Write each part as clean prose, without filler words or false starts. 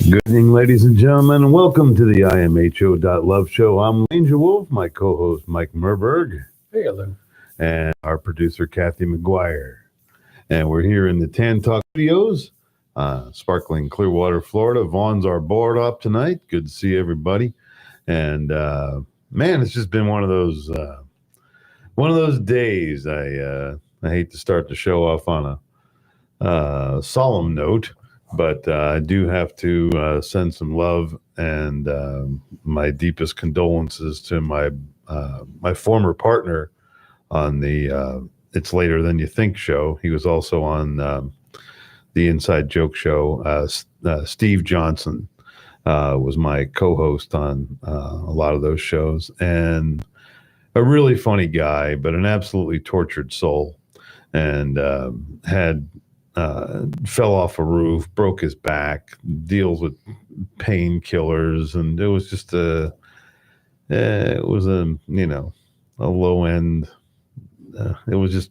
Good evening, ladies and gentlemen, and welcome to the imho.love show. I'm Angelwolf, my co-host Mike Murburg, Hey, hello. and our producer Kathy McGuire. And we're here in the Tan Talk Studios, sparkling Clearwater, Florida. Vaughn's our board up tonight. Good to see everybody. And man, it's just been one of those days. I hate to start the show off on a solemn note. But I do have to send some love and my deepest condolences to my former partner on the It's Later Than You Think show. He was also on the Inside Joke show. Steve Johnson was my co-host on a lot of those shows, and a really funny guy, but an absolutely tortured soul, and had fell off a roof, broke his back, deals with painkillers, and it was just a low end. It was just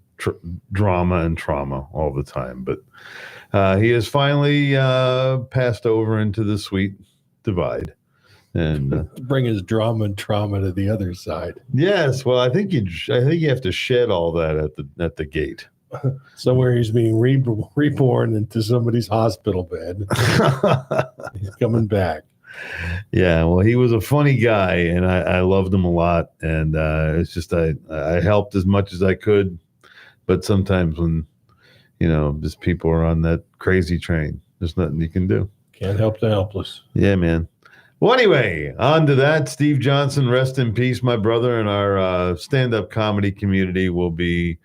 drama and trauma all the time. But he has finally passed over into the sweet divide, and Bring his drama and trauma to the other side. yes, well, I think you have to shed all that at the gate. Somewhere he's being reborn into somebody's hospital bed. He's coming back. Yeah, well, he was a funny guy, and I loved him a lot. And it's just I helped as much as I could, but sometimes when just people are on that crazy train, there's nothing you can do. Can't help the helpless. Yeah, man. Well, anyway, on to that. Steve Johnson, rest in peace, my brother, and our stand-up comedy community will be.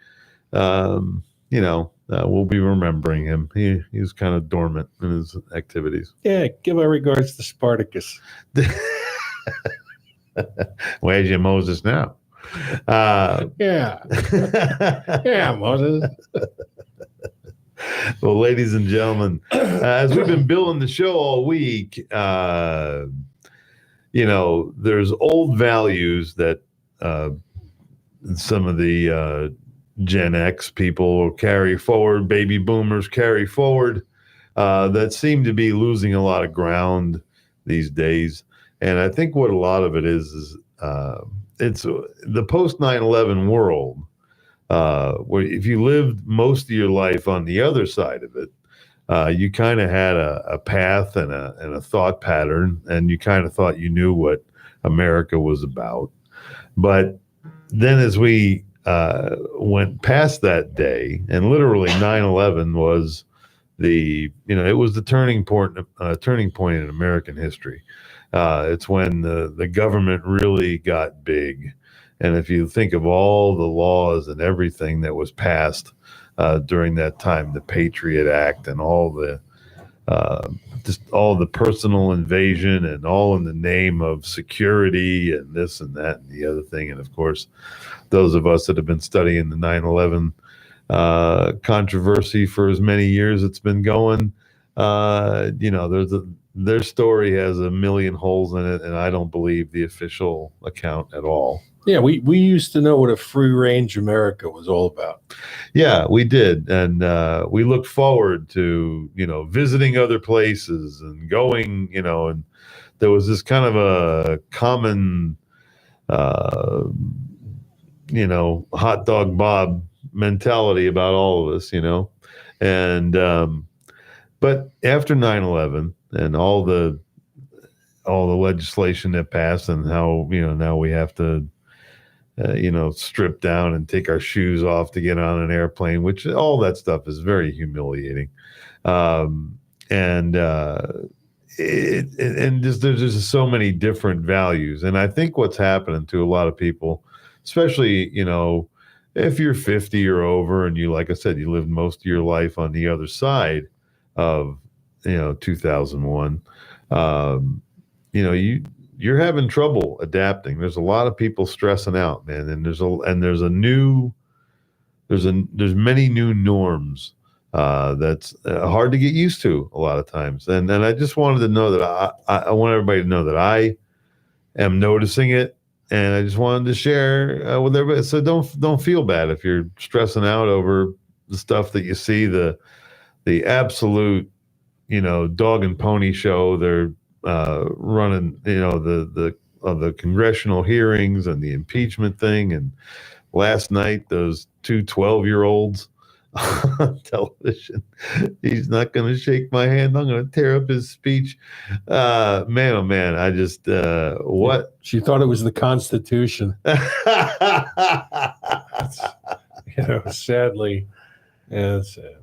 We'll be remembering him. He's kind of dormant in his activities. Yeah, give our regards to Spartacus. Where's your Moses now? Yeah. Yeah, Moses. Well, ladies and gentlemen, as we've been building the show all week, there's old values that some of the Gen X people carry forward, baby boomers carry forward, that seem to be losing a lot of ground these days. And I think what a lot of it is it's the post 9/11 world, where if you lived most of your life on the other side of it, you kind of had a path and a thought pattern, and you kind of thought you knew what America was about. But then as we went past that day, and literally 9/11 was it was the turning point in American history. It's when the government really got big. And if you think of all the laws and everything that was passed during that time, the Patriot Act and all the just all the personal invasion, and all in the name of security and this and that and the other thing. And of course, those of us that have been studying the 9/11 controversy for as many years it's been going, their story has a million holes in it, and I don't believe the official account at all. Yeah, we used to know what a free range America was all about. Yeah, we did. And we looked forward to, visiting other places and going, and there was this kind of a common, hot dog Bob mentality about all of us, and, but after 9/11 and all the legislation that passed, and how, now we have to, strip down and take our shoes off to get on an airplane, which all that stuff is very humiliating. There's just so many different values. And I think what's happening to a lot of people, especially, if you're 50 or over, and like I said, you lived most of your life on the other side of, 2001, you're having trouble adapting. There's a lot of people stressing out, man, and there's many new norms that's hard to get used to a lot of times. And I just wanted to know that I want everybody to know that I am noticing it, and I just wanted to share with everybody. So don't feel bad if you're stressing out over the stuff that you see, the absolute dog and pony show. They're running, the congressional hearings and the impeachment thing. And last night, those two 12-year-olds on television. He's not going to shake my hand. I'm going to tear up his speech. Man, oh man, I just what? She thought it was the Constitution. Sadly, yeah, it's sad.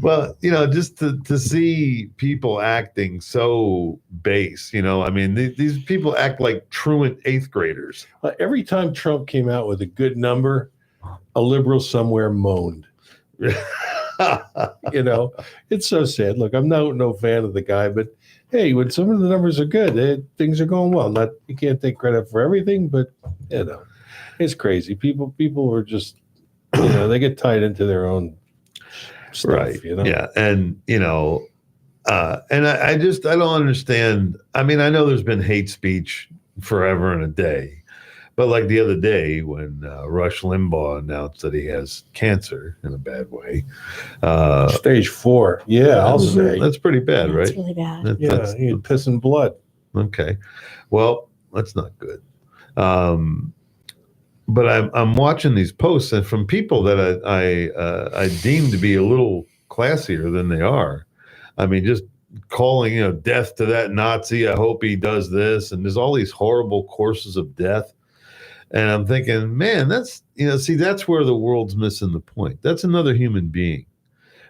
Well, just to see people acting so base, these people act like truant 8th graders. Every time Trump came out with a good number, a liberal somewhere moaned. It's so sad. Look, I'm no fan of the guy, but hey, when some of the numbers are good, things are going well. You can't take credit for everything, but it's crazy. People are just, they get tied into their own stuff, right? Yeah, and and I don't understand. I mean, I know there's been hate speech forever and a day. But like the other day when Rush Limbaugh announced that he has cancer in a bad way. Stage 4. Yeah, I'll say. That's pretty bad, right? That's really bad. He had piss and blood. Okay. Well, that's not good. But I'm watching these posts and from people that I deem to be a little classier than they are. I mean, just calling, death to that Nazi. I hope he does this. And there's all these horrible courses of death. And I'm thinking, man, that's where the world's missing the point. That's another human being.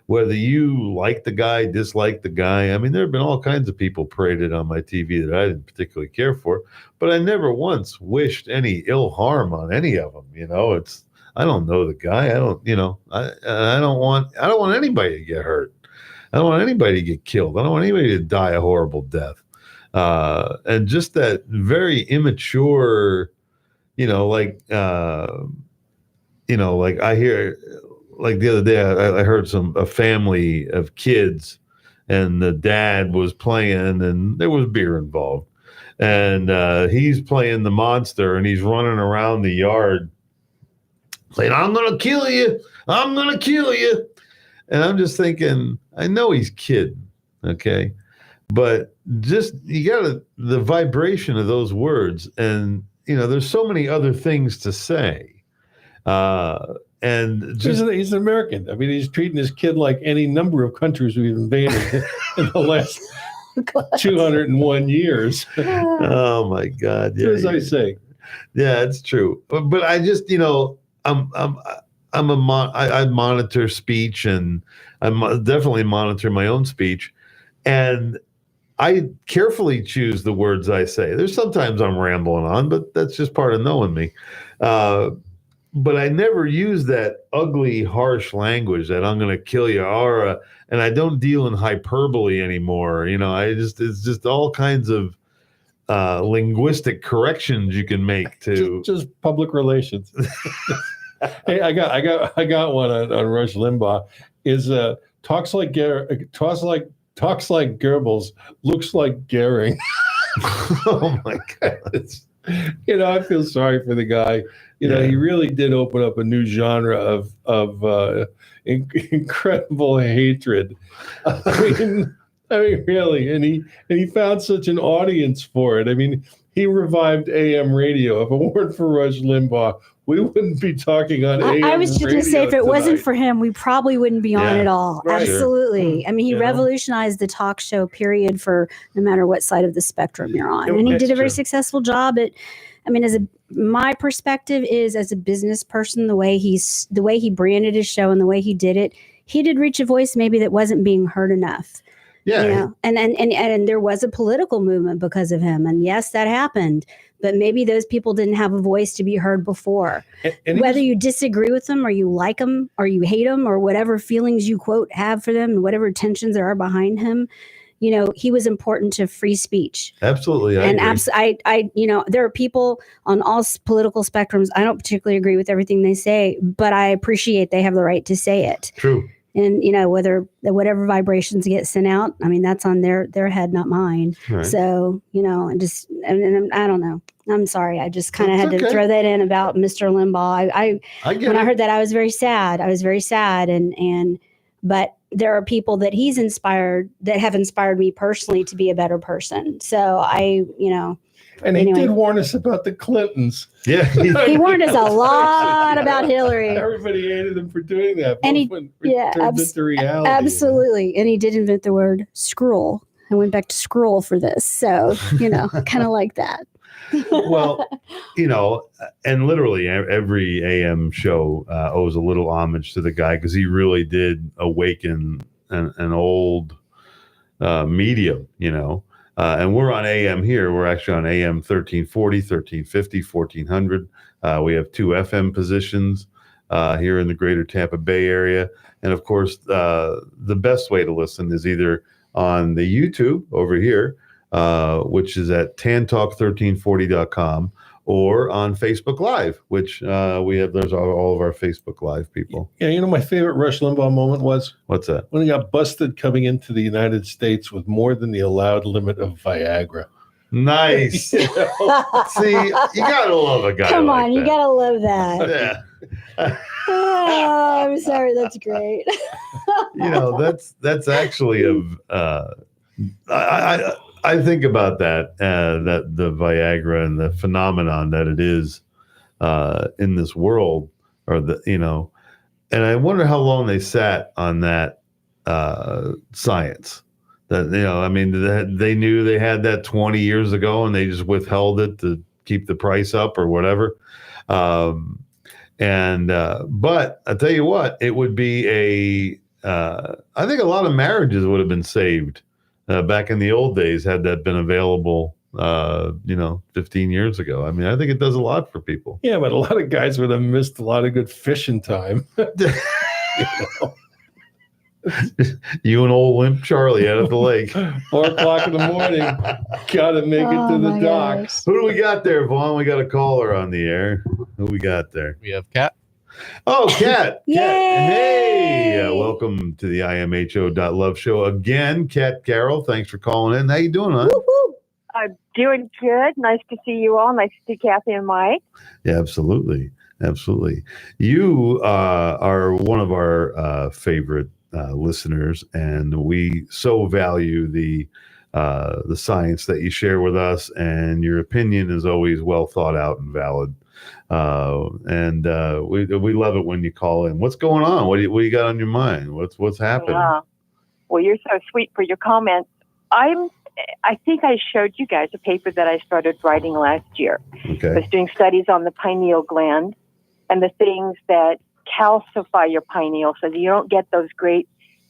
Whether you like the guy, dislike the guy. I mean, there have been all kinds of people paraded on my TV that I didn't particularly care for, but I never once wished any ill harm on any of them. I don't know the guy. I don't want anybody to get hurt. I don't want anybody to get killed. I don't want anybody to die a horrible death. And just that very immature, like I hear, like the other day, I heard a family of kids, and the dad was playing, and there was beer involved, and he's playing the monster, and he's running around the yard, saying, "I'm gonna kill you! I'm gonna kill you!" And I'm just thinking, I know he's kidding, okay, but just the vibration of those words, and there's so many other things to say. And he's an American. I mean, he's treating his kid like any number of countries we've invaded in the last 201 years. Oh my God! Yeah, as I say, yeah, it's true. But I just, I monitor speech, and I definitely monitor my own speech, and I carefully choose the words I say. There's sometimes I'm rambling on, but that's just part of knowing me. But I never use that ugly, harsh language that I'm going to kill you, and I don't deal in hyperbole anymore. It's just all kinds of linguistic corrections you can make to just public relations. Hey, I got one on Rush Limbaugh. Is talks like Goebbels, looks like Goering. Oh my God. I feel sorry for the guy. He really did open up a new genre of incredible hatred. I mean, really, and he found such an audience for it. I mean, he revived AM radio. If it weren't for Rush Limbaugh, we wouldn't be talking on AM radio. I was just going to say, if it wasn't for him, we probably wouldn't be on at all. Right. Absolutely. Sure. I mean, he revolutionized the talk show period for no matter what side of the spectrum you're on. And he did a very successful job at, my perspective is, as a business person, the way he branded his show and the way he did reach a voice maybe that wasn't being heard enough. Yeah. And there was a political movement because of him. And yes, that happened. But maybe those people didn't have a voice to be heard before. And whether you disagree with them or you like them or you hate them or whatever feelings you quote have for them and whatever tensions there are behind him, he was important to free speech. Absolutely. There are people on all political spectrums. I don't particularly agree with everything they say, but I appreciate they have the right to say it. True. And, whatever vibrations get sent out, that's on their head, not mine. Right. So, and I don't know. I'm sorry. I just kind of had to throw that in about Mr. Limbaugh. I heard that, I was very sad. But, there are people that he's inspired that have inspired me personally to be a better person. So And he did warn us about the Clintons. Yeah. He warned us a lot about Hillary. Everybody hated him for doing that. And he turned into reality. Absolutely. And he did invent the word scroll. I went back to scroll for this. So, kind of like that. Well, and literally every AM show owes a little homage to the guy because he really did awaken an old medium, and we're on AM here. We're actually on AM 1340, 1350, 1400. We have 2 FM positions here in the greater Tampa Bay area. And of course, the best way to listen is either on the YouTube over here, which is at tantalk1340.com, or on Facebook Live, which there's all of our Facebook Live people. Yeah, my favorite Rush Limbaugh moment was? What's that? When he got busted coming into the United States with more than the allowed limit of Viagra. Nice. See, you gotta love a guy. Come like on, that. You gotta love that. Yeah. Oh, I'm sorry. That's great. That's actually I think about that the Viagra and the phenomenon that it is in this world, and I wonder how long they sat on that science. That they knew they had that 20 years ago, and they just withheld it to keep the price up or whatever. But I tell you what, it would be I think a lot of marriages would have been saved back in the old days had that been available 15 years ago. I mean, I think it does a lot for people. Yeah, but a lot of guys would have missed a lot of good fishing time. You and old limp Charlie out at the lake. 4:00 in the morning. Gotta make it to the docks. Who do we got there, Vaughn? We got a caller on the air. Who we got there? We have Kat. Oh, Kat. Yay! Hey, welcome to the imho.love show again. Kat Carroll, thanks for calling in. How you doing, hon? Woo-hoo. I'm doing good. Nice to see you all. Nice to see Kathy and Mike. Yeah, absolutely. Absolutely. You are one of our favorite listeners, and we so value the science that you share with us, and your opinion is always well thought out and valid. We love it when you call in. What's going on? What do you got on your mind? What's happening? Yeah. Well, you're so sweet for your comments. I think I showed you guys a paper that I started writing last year. Okay. I was doing studies on the pineal gland and the things that calcify your pineal so that you don't get those great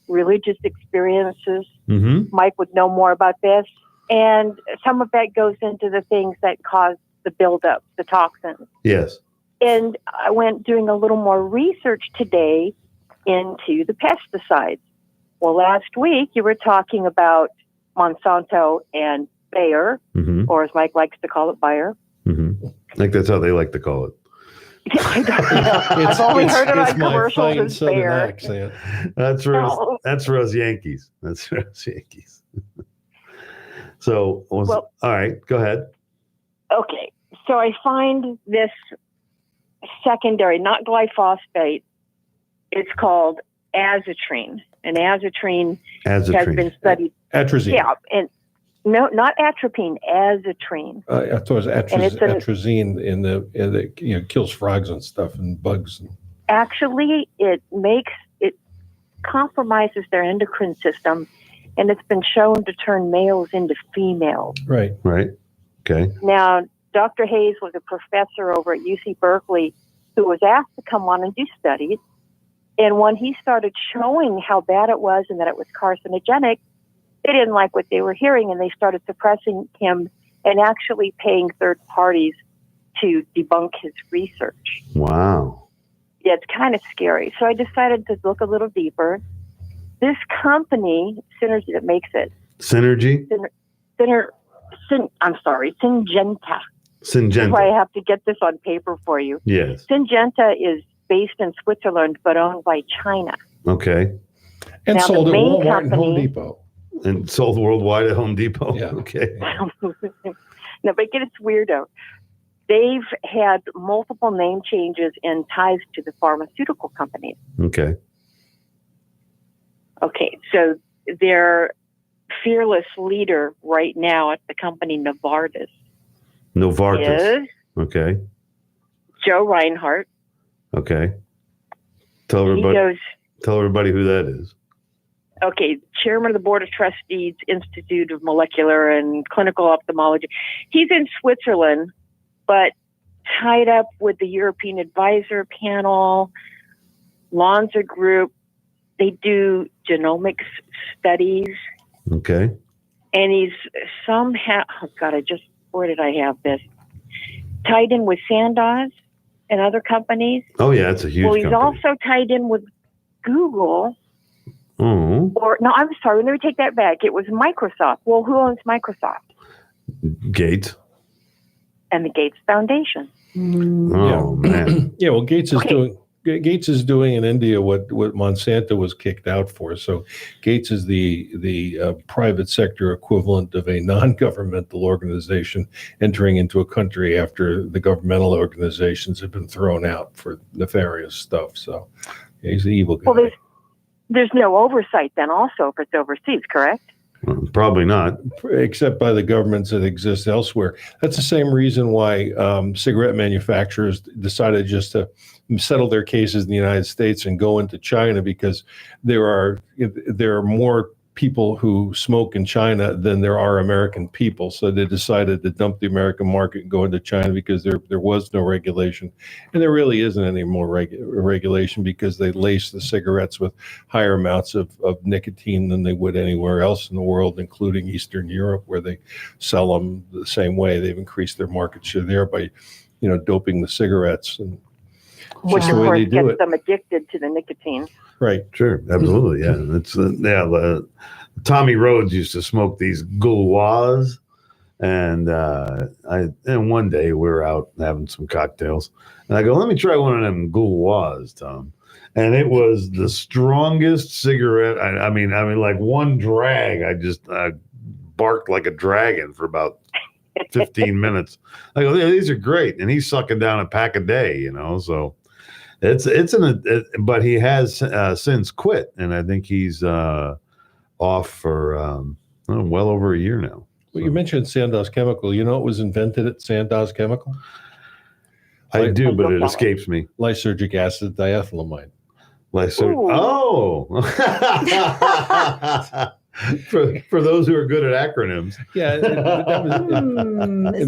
religious experiences. Mm-hmm. Mike would know more about this. And some of that goes into the things that cause the buildup, the toxins. Yes. And I went doing a little more research today into the pesticides. Well, last week you were talking about Monsanto and Bayer, Mm-hmm. or as Mike likes to call it, Bayer. Mm-hmm. I think that's how they like to call it. I don't know. I've only heard it on commercials as Southern Bayer. accent. That's for us. No. That's for us Yankees. That's for us Yankees. So, all right, go ahead. Okay, so I find this secondary, not glyphosate. It's called azatrine, and azatrine has been studied. Atrazine. Yeah, and no, not atropine, azatrine. I thought it was And it's atrazine in the kills frogs and stuff and bugs. Actually, it compromises their endocrine system, and it's been shown to turn males into females. Right. Right. Okay. Now, Dr. Hayes was a professor over at UC Berkeley who was asked to come on and do studies. And when he started showing how bad it was and that it was carcinogenic, they didn't like what they were hearing, and they started suppressing him and actually paying third parties to debunk his research. Wow. Yeah, it's kind of scary. So I decided to look a little deeper. This company, Synergy, that makes it. Synergy? Syngenta. Syngenta. That's why I have to get this on paper for you. Yes. Syngenta is based in Switzerland, but owned by China. Okay. And Now, sold the at main Walmart and Home company- Depot. And sold worldwide at Home Depot? Yeah. Okay. No, but get it's weirdo. They've had multiple name changes and ties to the pharmaceutical companies. Okay. Okay, so their fearless leader right now at the company Novartis is Okay. Joe Reinhardt. Okay. Tell everybody who that is. Okay, chairman of the board of trustees, Institute of Molecular and Clinical Ophthalmology. He's in Switzerland, but tied up with the European Advisor Panel, Lonza Group. They do genomics studies. Okay. And he's where did I have this? Tied in with Sandoz and other companies. Oh, yeah, it's a huge company. Well, he's also tied in with Google. Oh. I'm sorry. Let me take that back. It was Microsoft. Well, who owns Microsoft? Gates. And the Gates Foundation. Oh, man. Yeah, well, Gates is doing in India what Monsanto was kicked out for. So Gates is the private sector equivalent of a non-governmental organization entering into a country after the governmental organizations have been thrown out for nefarious stuff. So he's an evil guy. Well, there's no oversight then also if it's overseas, correct? Probably not. Except by the governments that exist elsewhere. That's the same reason why cigarette manufacturers decided just to settle their cases in the United States and go into China, because there are more people who smoke in China than there are American people. So they decided to dump the American market and go into China because there was no regulation. And there really isn't any more regulation because they lace the cigarettes with higher amounts of nicotine than they would anywhere else in the world, including Eastern Europe, where they sell them the same way. They've increased their market share there by, doping the cigarettes. And which, of course, gets them addicted to the nicotine. Right. Sure. Absolutely. Yeah. It's Tommy Rhodes used to smoke these Gauloises, and one day we were out having some cocktails, and I go, "Let me try one of them Gauloises, Tom." And it was the strongest cigarette. I mean, like one drag, I just barked like a dragon for about 15 minutes. I go, "Yeah, these are great," and he's sucking down a pack a day, So. But he has since quit, and I think he's off for well over a year now. Well, you mentioned Sandoz Chemical. You know it was invented at Sandoz Chemical? I do, but it escapes me. Lysergic acid diethylamide. Oh! For those who are good at acronyms. Yeah. Is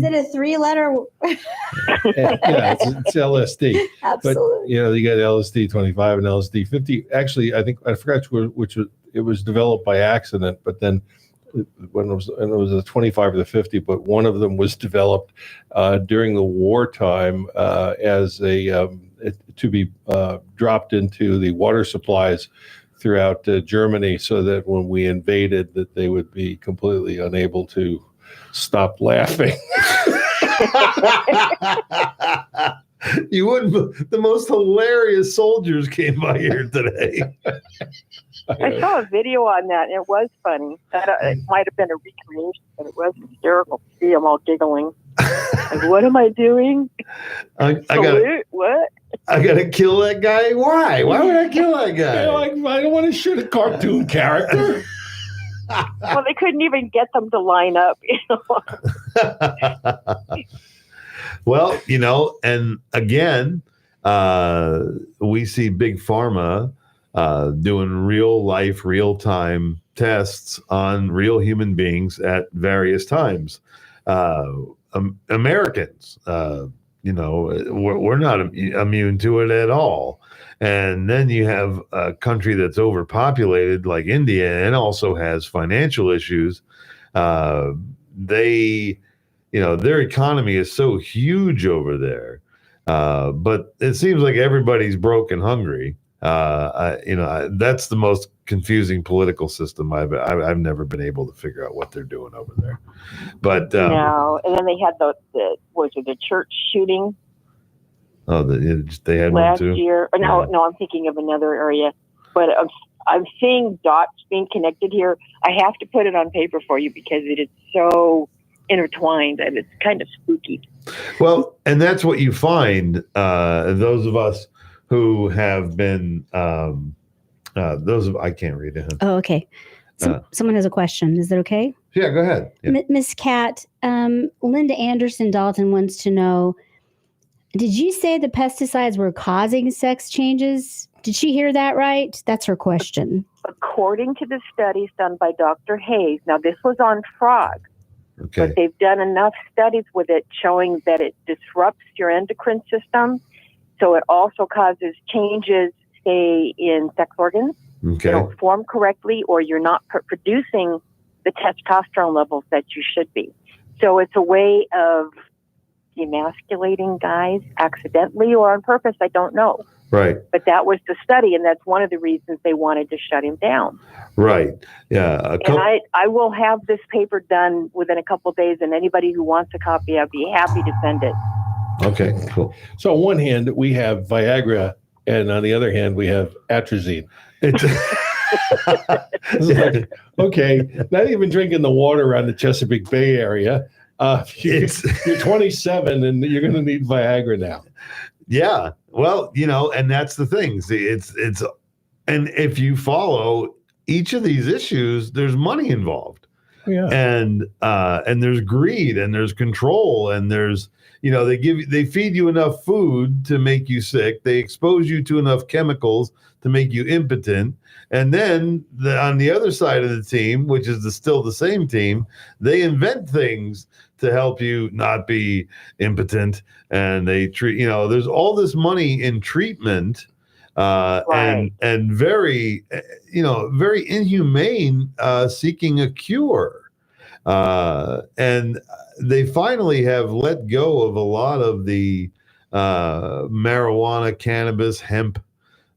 it a 3-letter? Yeah, it's LSD. Absolutely. But, you got LSD 25 and LSD 50. Actually, I forgot which it was developed by accident, but then when it was the 25 or the 50, but one of them was developed during the wartime as to be dropped into the water supplies throughout Germany, so that when we invaded, that they would be completely unable to stop laughing. You wouldn't. The most hilarious soldiers came by here today. I saw a video on that, and it was funny. It might have been a recreation, but it was hysterical to see them all giggling. Like, what am I doing? I gotta kill that guy. Why? Why would I kill that guy? I don't want to shoot a cartoon character. Well, they couldn't even get them to line up. Well, and again, we see Big Pharma doing real life, real time tests on real human beings at various times. Americans, we're not immune to it at all. And then you have a country that's overpopulated like India and also has financial issues. Their economy is so huge over there. But it seems like everybody's broke and hungry. That's the most confusing political system I've never been able to figure out what they're doing over there. But no, and then they had the church shooting. Oh, they had last one too? year. No, I'm thinking of another area. But I'm seeing dots being connected here. I have to put it on paper for you because it is so intertwined and it's kind of spooky. Well, and that's what you find. Those of us who have been Those I can't read it. Oh, okay. Someone has a question. Is that okay? Yeah, go ahead. Yeah. Miss Cat, Linda Anderson Dalton wants to know, did you say the pesticides were causing sex changes? Did she hear that right? That's her question. According to the studies done by Dr. Hayes, now this was on frogs, but they've done enough studies with it showing that it disrupts your endocrine system. So it also causes changes, say, in sex organs. Okay. They don't form correctly, or you're not producing the testosterone levels that you should be. So it's a way of emasculating guys accidentally or on purpose. I don't know. Right. But that was the study, and that's one of the reasons they wanted to shut him down. Right. Yeah. And I will have this paper done within a couple of days, and anybody who wants a copy, I'd be happy to send it. Okay, cool. So on one hand, we have Viagra, and on the other hand, we have atrazine. It's like, okay, not even drinking the water around the Chesapeake Bay area. You're 27 and you're going to need Viagra now. Yeah. Well, and that's the thing. See, it's and if you follow each of these issues, there's money involved. Yeah. And there's greed and there's control and there's, they feed you enough food to make you sick. They expose you to enough chemicals to make you impotent. And then on the other side of the team, which is still the same team, they invent things to help you not be impotent. And they treat, there's all this money in treatment Right. and very, very inhumane seeking a cure. And they finally have let go of a lot of the marijuana, cannabis, hemp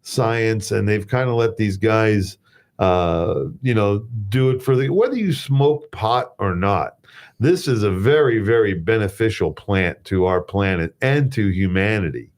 science, and they've kind of let these guys, do it for whether you smoke pot or not. This is a very, very beneficial plant to our planet and to humanity.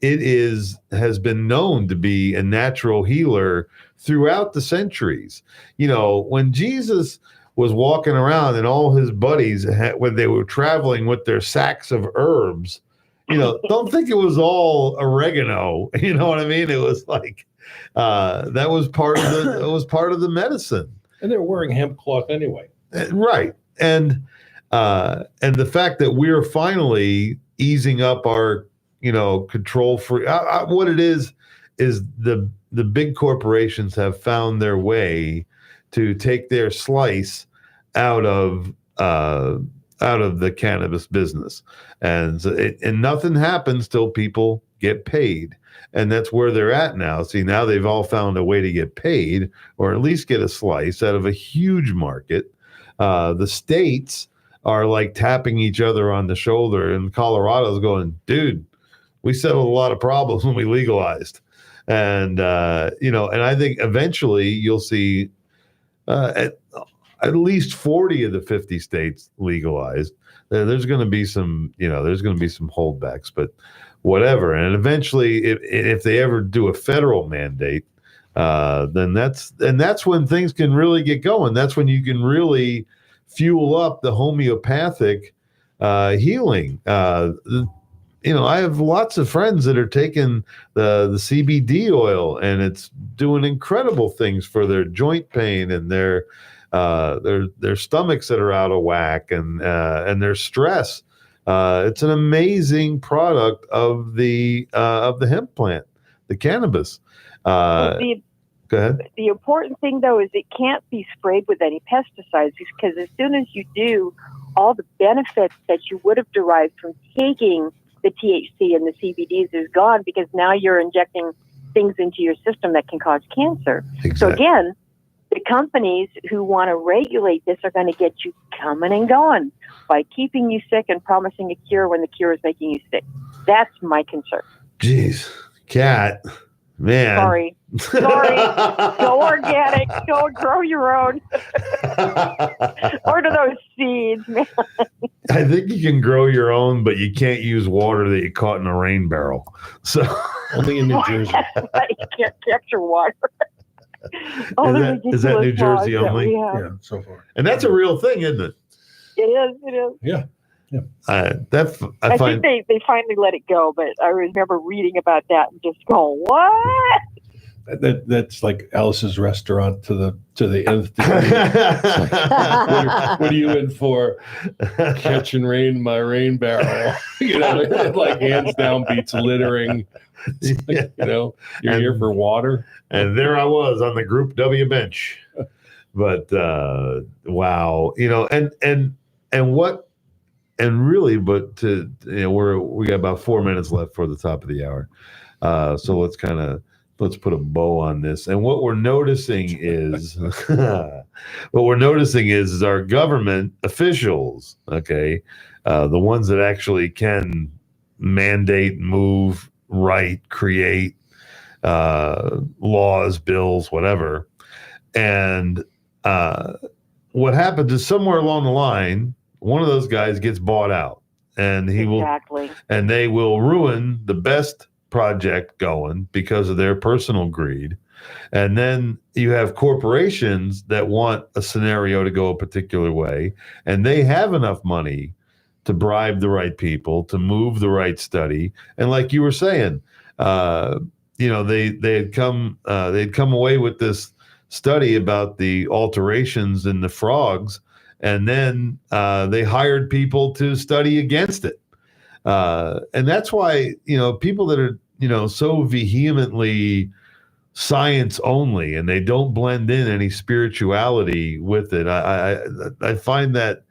It has been known to be a natural healer throughout the centuries. When Jesus was walking around and all his buddies, when they were traveling with their sacks of herbs, don't think it was all oregano. You know what I mean? It was like that was part of the medicine. And they're wearing hemp cloth anyway. Right. And the fact that we're finally easing up our control free. What it is the big corporations have found their way to take their slice out of the cannabis business, and nothing happens till people get paid, and that's where they're at now. See, now they've all found a way to get paid, or at least get a slice out of a huge market. The states are like tapping each other on the shoulder, and Colorado's going, dude, we settled a lot of problems when we legalized. And, and I think eventually you'll see at least 40 of the 50 states legalized. There's going to be some, holdbacks, but whatever. And eventually, if they ever do a federal mandate, then that's when things can really get going. That's when you can really fuel up the homeopathic healing. I have lots of friends that are taking the CBD oil, and it's doing incredible things for their joint pain and their stomachs that are out of whack and their stress. It's an amazing product of the hemp plant, the cannabis. Go ahead. The important thing, though, is it can't be sprayed with any pesticides, because as soon as you do, all the benefits that you would have derived from taking the THC and the CBDs is gone, because now you're injecting things into your system that can cause cancer. Exactly. So again, the companies who want to regulate this are going to get you coming and going by keeping you sick and promising a cure when the cure is making you sick. That's my concern. Jeez, Cat, man. Sorry. Go organic. Go grow your own. Order those seeds, man. I think you can grow your own, but you can't use water that you caught in a rain barrel. So only in New Jersey. You can't capture water. Is that New Jersey only? Yeah, so far. And that's a real thing, isn't it? It is. Yeah. I think they finally let it go, but I remember reading about that and just going, what? That's like Alice's restaurant to the nth degree. What are you in for? Catch and rain my rain barrel. It like hands down beats littering. Like, you're here for water. And there I was on the Group W bench. But wow, we got about 4 minutes left for the top of the hour. So let's put a bow on this. And what we're noticing is our government officials, okay, the ones that actually can mandate, move, write, create laws, bills, whatever. And what happens is somewhere along the line, one of those guys gets bought out, and they will ruin the best project going because of their personal greed. And then you have corporations that want a scenario to go a particular way, and they have enough money to bribe the right people, to move the right study. And like you were saying, they'd come away with this study about the alterations in the frogs, and then they hired people to study against it. And that's why, people that are, so vehemently science only, and they don't blend in any spirituality with it. I find that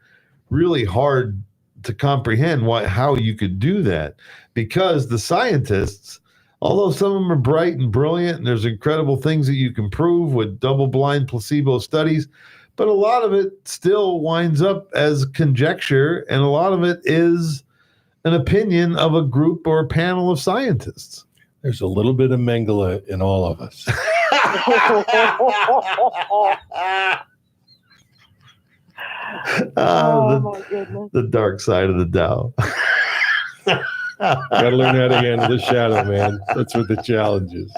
really hard to comprehend how you could do that, because the scientists, although some of them are bright and brilliant, and there's incredible things that you can prove with double-blind placebo studies, but a lot of it still winds up as conjecture, and a lot of it is an opinion of a group or a panel of scientists. There's a little bit of Mengele in all of us. My goodness. The dark side of the Tao. Got to learn how to handle the shadow, man. That's what the challenge is.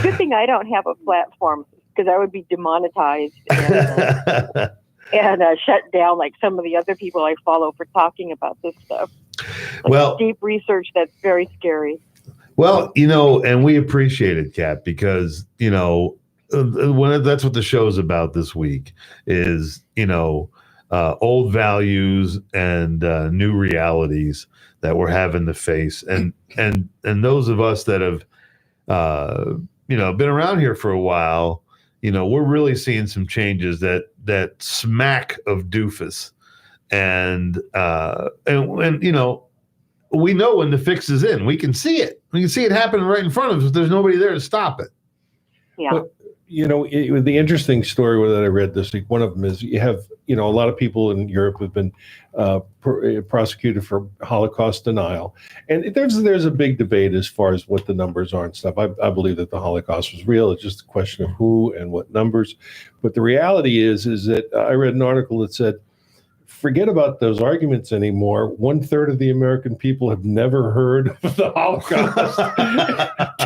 Good thing I don't have a platform, because I would be demonetized and shut down like some of the other people I follow for talking about this stuff. Deep research that's very scary. Well, and we appreciate it, Kat, because, that's what the show's about this week is, old values and new realities that we're having to face. And those of us that have, been around here for a while, we're really seeing some changes that smack of doofus. And we know when the fix is in. We can see it. We can see it happening right in front of us, but there's nobody there to stop it. Yeah. But, the interesting story that I read this week, one of them is you have, a lot of people in Europe have been prosecuted for Holocaust denial. And there's a big debate as far as what the numbers are and stuff. I believe that the Holocaust was real. It's just a question of who and what numbers. But the reality is that I read an article that said, forget about those arguments anymore. 1/3 of the American people have never heard of the Holocaust.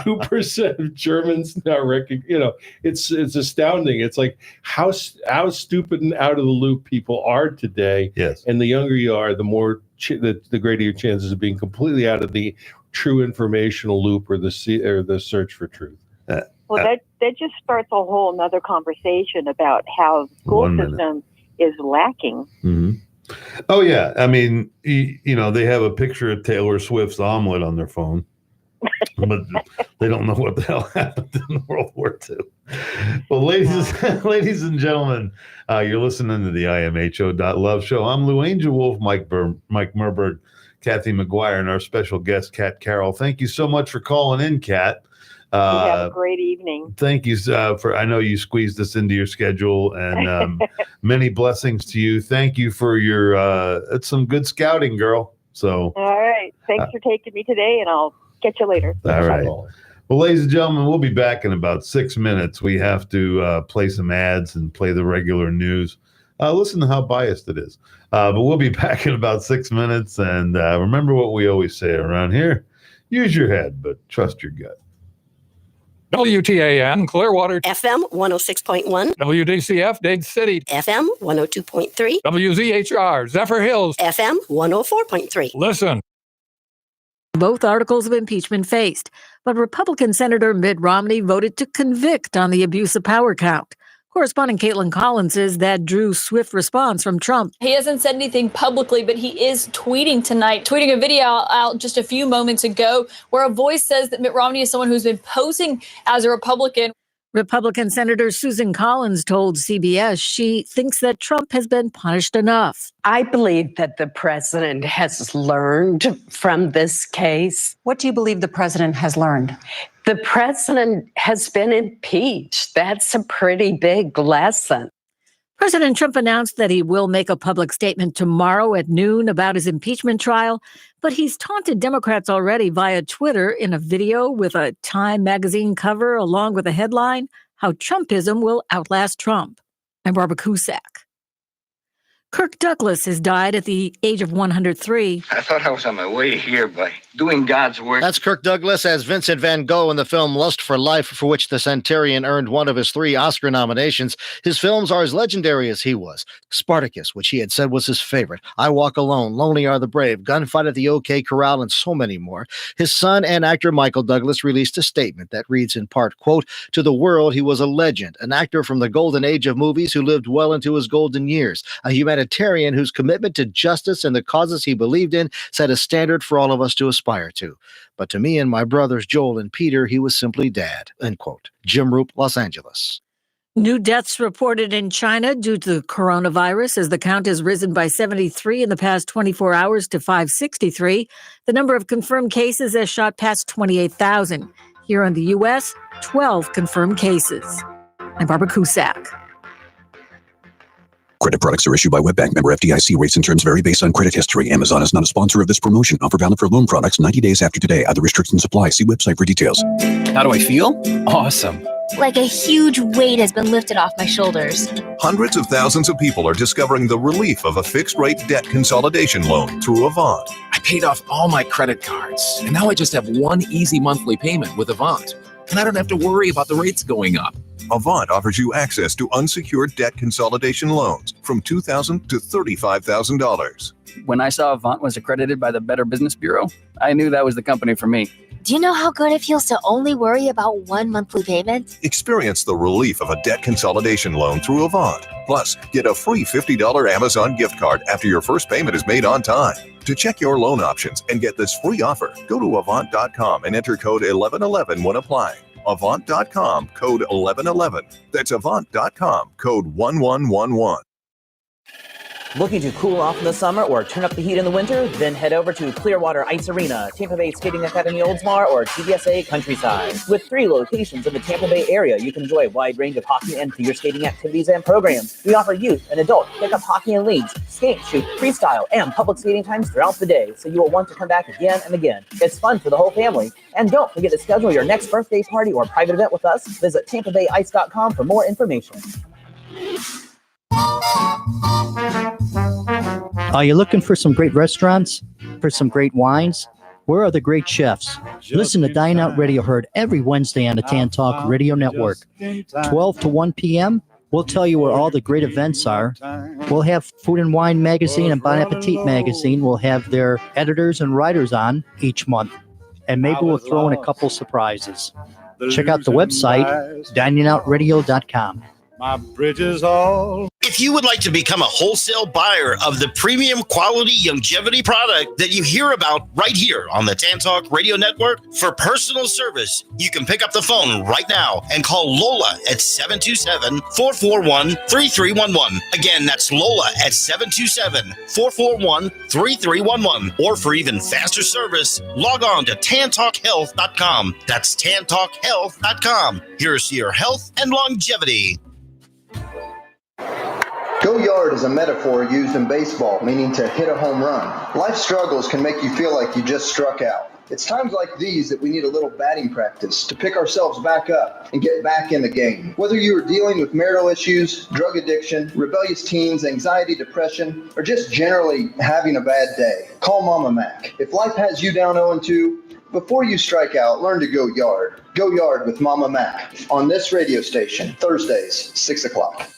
2% of Germans now recognize. It's astounding. It's like how stupid and out of the loop people are today. Yes. And the younger you are, the more the greater your chances of being completely out of the true informational loop or the search for truth. Well, that just starts a whole another conversation about how the school system is lacking. Mm-hmm. Oh yeah, I mean, they have a picture of Taylor Swift's omelet on their phone, but they don't know what the hell happened in World War II. Well, ladies and gentlemen, you're listening to the imho.love show. I'm Lou Angelwolf, Mike Murburg, Kathy McGuire, and our special guest, Kat Carroll. Thank you so much for calling in, Kat. Have a great evening. Thank you I know you squeezed this into your schedule, and many blessings to you. Thank you for your it's some good scouting, girl. So all right, thanks for taking me today, and I'll catch you later. All right. Well, ladies and gentlemen, we'll be back in about 6 minutes. We have to play some ads and play the regular news. Listen to how biased it is. But we'll be back in about 6 minutes, and remember what we always say around here: use your head, but trust your gut. WTAN, Clearwater. FM 106.1. WDCF, Dade City. FM 102.3. WZHR, Zephyr Hills. FM 104.3. Listen. Both articles of impeachment faced. But Republican Senator Mitt Romney voted to convict on the abuse of power count. Correspondent Caitlin Collins says that drew swift response from Trump. He hasn't said anything publicly, but he is tweeting tonight, tweeting a video out just a few moments ago where a voice says that Mitt Romney is someone who's been posing as a Republican. Republican Senator Susan Collins told CBS she thinks that Trump has been punished enough. I believe that the president has learned from this case. What do you believe the president has learned? The president has been impeached. That's a pretty big lesson. President Trump announced that he will make a public statement tomorrow at noon about his impeachment trial, but he's taunted Democrats already via Twitter in a video with a Time magazine cover along with a headline, How Trumpism Will Outlast Trump. I'm Barbara Cusack. Kirk Douglas has died at the age of 103. I thought I was on my way here by doing God's work. That's Kirk Douglas as Vincent van Gogh in the film Lust for Life, for which the centenarian earned one of his 3 Oscar nominations. His films are as legendary as he was. Spartacus, which he had said was his favorite, I Walk Alone, Lonely Are the Brave, Gunfight at the OK Corral, and so many more. His son and actor Michael Douglas released a statement that reads in part, quote, "To the world, he was a legend, an actor from the golden age of movies who lived well into his golden years, a humanitarian whose commitment to justice and the causes he believed in set a standard for all of us to aspire to. But to me and my brothers Joel and Peter, he was simply dad," end quote. Jim Roop, Los Angeles. New deaths reported in China due to the coronavirus as the count has risen by 73 in the past 24 hours to 563. The number of confirmed cases has shot past 28,000. Here in the U.S., 12 confirmed cases. I'm Barbara Cusack. Credit products are issued by WebBank. Member FDIC. Rates and terms vary based on credit history. Amazon is not a sponsor of this promotion. Offer valid for loan products 90 days after today. Other restrictions apply. See website for details. How do I feel? Awesome. Like a huge weight has been lifted off my shoulders. Hundreds of thousands of people are discovering the relief of a fixed-rate debt consolidation loan through Avant. I paid off all my credit cards, and now I just have one easy monthly payment with Avant. And I don't have to worry about the rates going up. Avant offers you access to unsecured debt consolidation loans from $2,000 to $35,000. When I saw Avant was accredited by the Better Business Bureau, I knew that was the company for me. Do you know how good it feels to only worry about one monthly payment? Experience the relief of a debt consolidation loan through Avant. Plus, get a free $50 Amazon gift card after your first payment is made on time. To check your loan options and get this free offer, go to Avant.com and enter code 1111 when applying. Avant.com, code 1111. That's Avant.com, code 1111. Looking to cool off in the summer or turn up the heat in the winter? Then head over to Clearwater Ice Arena, Tampa Bay Skating Academy Oldsmar, or TVSA Countryside. With 3 locations in the Tampa Bay area, you can enjoy a wide range of hockey and figure skating activities and programs. We offer youth and adult pickup hockey and leagues, skate, shoot, freestyle, and public skating times throughout the day, so you will want to come back again and again. It's fun for the whole family. And don't forget to schedule your next birthday party or private event with us. Visit TampaBayIce.com for more information. Are you looking for some great restaurants? For some great wines? Where are the great chefs? Listen to Dine Out Radio, heard every Wednesday on the Tan Talk Radio Network. 12 to 1 p.m., we'll tell you where all the great events are. We'll have Food and Wine Magazine and Bon Appetit Magazine. We'll have their editors and writers on each month. And maybe we'll throw in a couple surprises. Check out the website, diningoutradio.com. My bridges all. If you would like to become a wholesale buyer of the premium quality longevity product that you hear about right here on the Tan Talk Radio Network, for personal service, you can pick up the phone right now and call Lola at 727-441-3311. Again, that's Lola at 727-441-3311. Or for even faster service, log on to tantalkhealth.com. That's tantalkhealth.com. Here's to your health and longevity. Go yard is a metaphor used in baseball, meaning to hit a home run. Life struggles can make you feel like you just struck out. It's times like these that we need a little batting practice to pick ourselves back up and get back in the game. Whether you are dealing with marital issues, drug addiction, rebellious teens, anxiety, depression, or just generally having a bad day, call Mama Mac. If life has you down 0-2, before you strike out, learn to go yard. Go yard with Mama Mac on this radio station, Thursdays, 6 o'clock.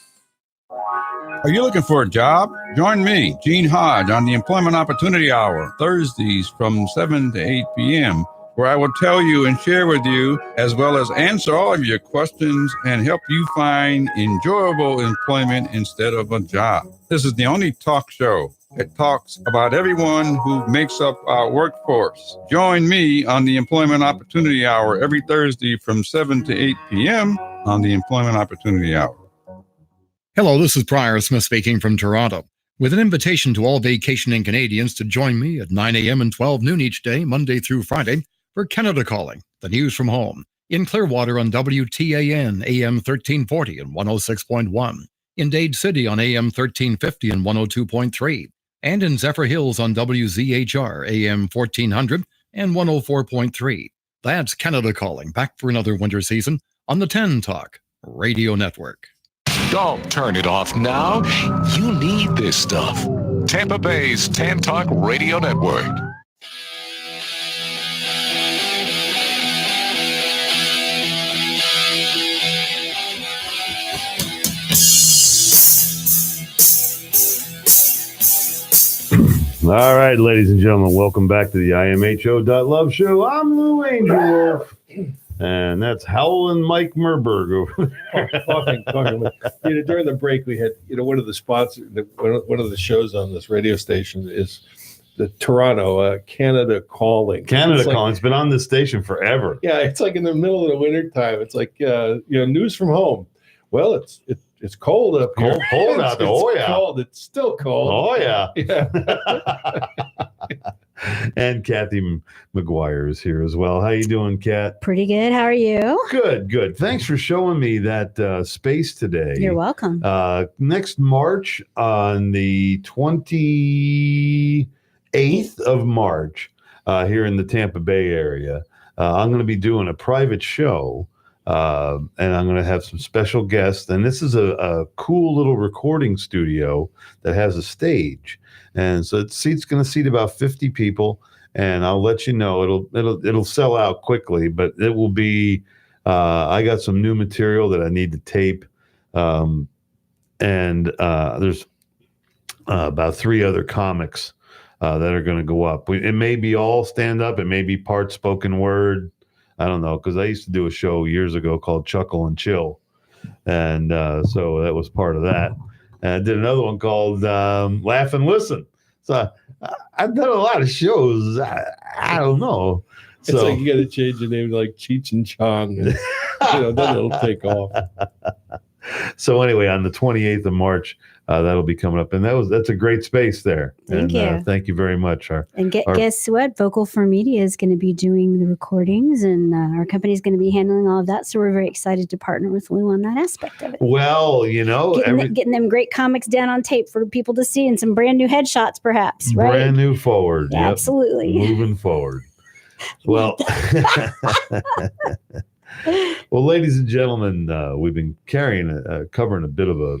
Are you looking for a job? Join me, Gene Hodge, on the Employment Opportunity Hour, Thursdays from 7 to 8 p.m., where I will tell you and share with you, as well as answer all of your questions and help you find enjoyable employment instead of a job. This is the only talk show that talks about everyone who makes up our workforce. Join me on the Employment Opportunity Hour every Thursday from 7 to 8 p.m. on the Employment Opportunity Hour. Hello, this is Prior Smith speaking from Toronto, with an invitation to all vacationing Canadians to join me at 9 a.m. and 12 noon each day, Monday through Friday, for Canada Calling, the news from home, in Clearwater on WTAN AM 1340 and 106.1, in Dade City on AM 1350 and 102.3, and in Zephyr Hills on WZHR AM 1400 and 104.3. That's Canada Calling, back for another winter season on the 10 Talk Radio Network. Don't turn it off now. You need this stuff. Tampa Bay's 10 Talk Radio Network. All right, ladies and gentlemen, welcome back to the imho.love show. I'm Lou Angelwolf, and that's Howlin' Mike Murburg over there. During the break, we had, one of the sponsors, one of the shows on this radio station is the Toronto Canada Calling. Canada Calling. It's been on this station forever. Yeah, it's like in the middle of the winter time. It's like, news from home. Well, it's cold up here. Cold out there. Oh, yeah. Cold. It's still cold. Oh, yeah. Yeah. And Kathy McGuire is here as well. How you doing, Kat? Pretty good. How are you? Good. Thanks for showing me that space today. You're welcome. Next March, on the 28th of March, here in the Tampa Bay area, I'm going to be doing a private show. And I'm going to have some special guests. And this is a cool little recording studio that has a stage. And so it's going to seat about 50 people. And I'll let you know, it'll sell out quickly, but it will be, I got some new material that I need to tape. And there's about 3 other comics that are going to go up. It may be all stand up. It may be part spoken word. I don't know, because I used to do a show years ago called Chuckle and Chill. And so that was part of that. And I did another one called Laugh and Listen. So I've done a lot of shows. I don't know. It's like you got to change the name to like Cheech and Chong. And, then it'll take off. So anyway, on the 28th of March, that'll be coming up, and that's a great space there. Thank you. Thank you very much. Guess what? Vocal for Media is going to be doing the recordings, and our company is going to be handling all of that. So we're very excited to partner with Lou on that aspect of it. Well, getting them great comics down on tape for people to see, and some brand new headshots, perhaps. Right? Brand new forward. Yeah, yep. Absolutely. Moving forward. Well. Well, ladies and gentlemen, we've been covering a bit of a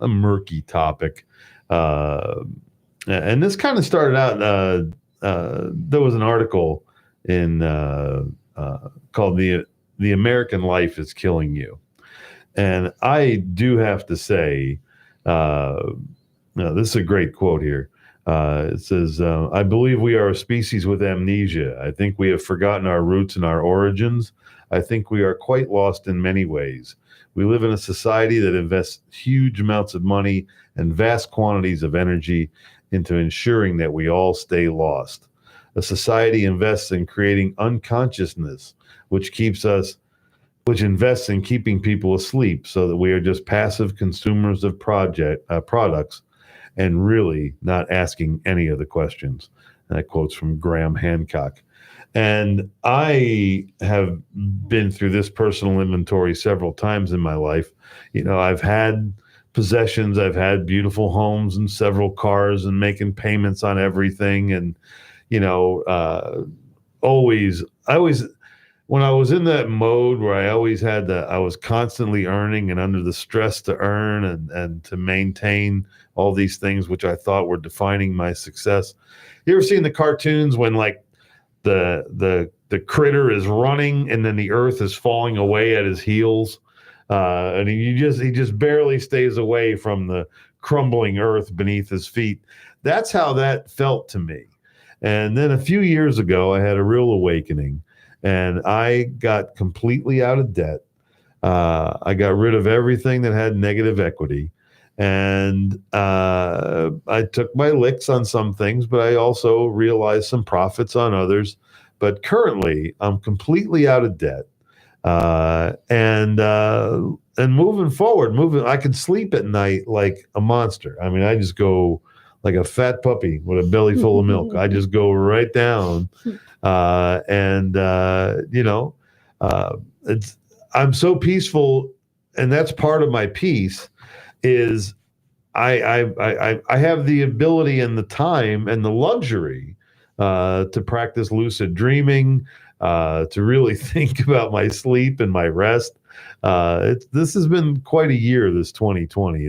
murky topic, and this kind of started out. There was an article in called "The American Life is Killing You," and I do have to say, this is a great quote here. It says, "I believe we are a species with amnesia. I think we have forgotten our roots and our origins. I think we are quite lost in many ways. We live in a society that invests huge amounts of money and vast quantities of energy into ensuring that we all stay lost. A society invests in creating unconsciousness, which invests in keeping people asleep so that we are just passive consumers of products and really not asking any of the questions." And that quote's from Graham Hancock. And I have been through this personal inventory several times in my life. I've had possessions, I've had beautiful homes and several cars and making payments on everything. And, always, when I was in that mode where I always I was constantly earning and under the stress to earn and to maintain all these things, which I thought were defining my success. You ever seen the cartoons when the critter is running and then the earth is falling away at his heels, and he just barely stays away from the crumbling earth beneath his feet? That's how that felt to me. And then a few years ago, I had a real awakening, and I got completely out of debt. I got rid of everything that had negative equity. And I took my licks on some things, but I also realized some profits on others. But currently, I'm completely out of debt. And moving forward, I can sleep at night like a monster. I mean, I just go like a fat puppy with a belly full of milk. I just go right down. I'm so peaceful, and that's part of my peace is I have the ability and the time and the luxury to practice lucid dreaming, to really think about my sleep and my rest. This has been quite a year, this 2020.